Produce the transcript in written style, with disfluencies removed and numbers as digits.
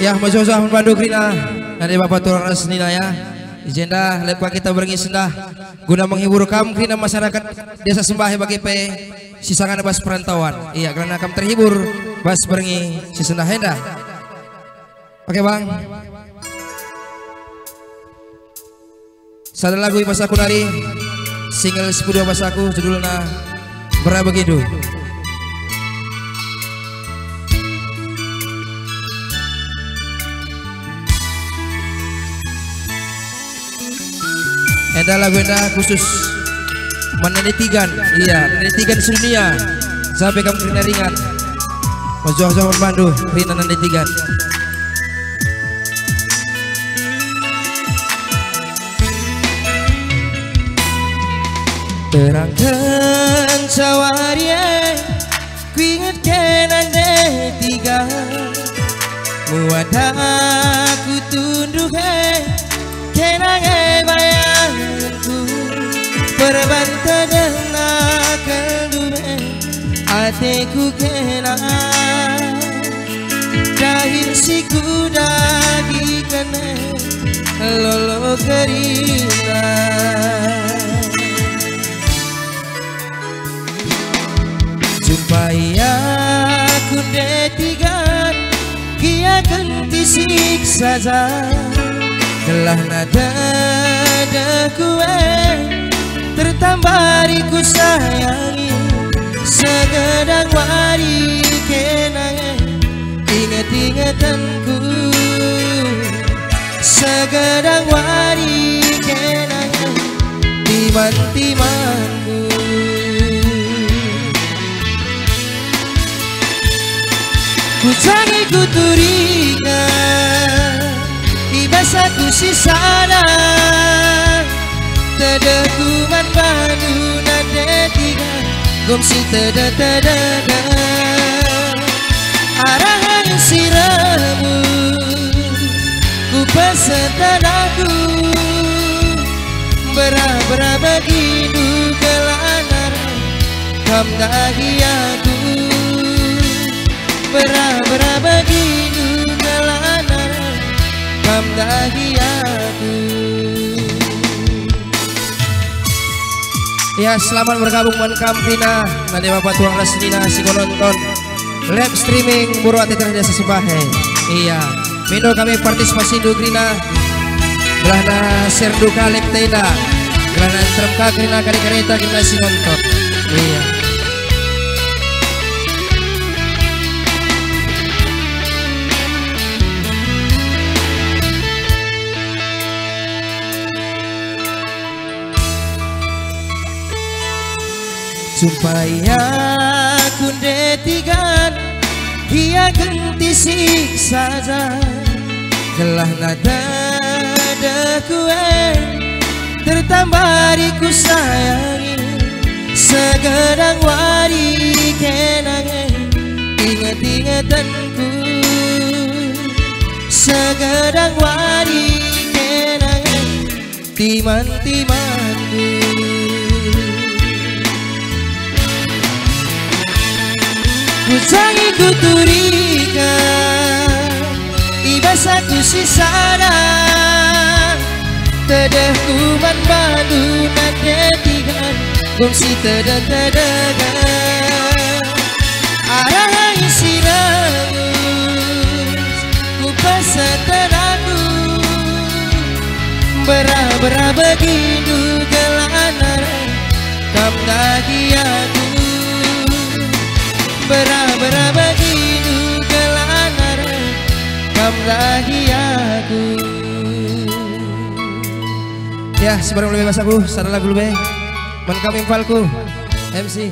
Ya, majosa membantu krina dari Bapak Turang Resnina ya. Izin lepa kita berengi sendah guna menghibur kamu krina masyarakat desa Sembah bagi pe sisangan bas perantauan. Iya, karena kamu terhibur bas berengi si sendah hendah. Oke bang. Sada lagu basaku nari single 10 basaku judulnya Bera Begitu. Ada lagu enda khusus menelitikan, iya menelitikan sedunia sampai kamu kena ringan. Majoh-joh membantu rina menelitikan. Terangkan cawaria kuingat kenan tiga muadaku tunduk kenang bayanganku berbanta dengan kelume hatiku kenang dahil si kuda di kene lolo kerina jumpai aku detigan kia ganti siksa telah nada kue tertambariku sayangi segedang wari kenangan ingat-ingatanku segedang wari kenangan timan-timanku ku cangi ku turingan ibasaku si sana tedakuman banu nadetiga gomsi teda arahan siramu ku pesetan aku bera begitu kelanar kam dahiaku bera begitu kelanar kam dahiaku. Ya, selamat bergabung dengan Kamprina nanti Bapak Tuang Resnina si nonton live streaming Burwati Desa Sembah. Iya, mino kami partisipasi dukrina belahna serdu kalip tenda belahna teremka krina kari kereta krina si nonton. Iya. Supaya aku detigan dia ganti siksa telah nada kue tertambariku sayangi segedang wari kenangan ingat-ingatanku segedang wari kenangan timan-timanku ku cangi ku turikan ibasaku si sana tedeh kuman badu nadetigan gomsi teda arahan siramus ku pesetan aku bera begitu kelanar kam dahiaku bera begitu kelanar kam dahiaku. Ya, sebelum lebih basaku sada lagu lebih men kami falku MC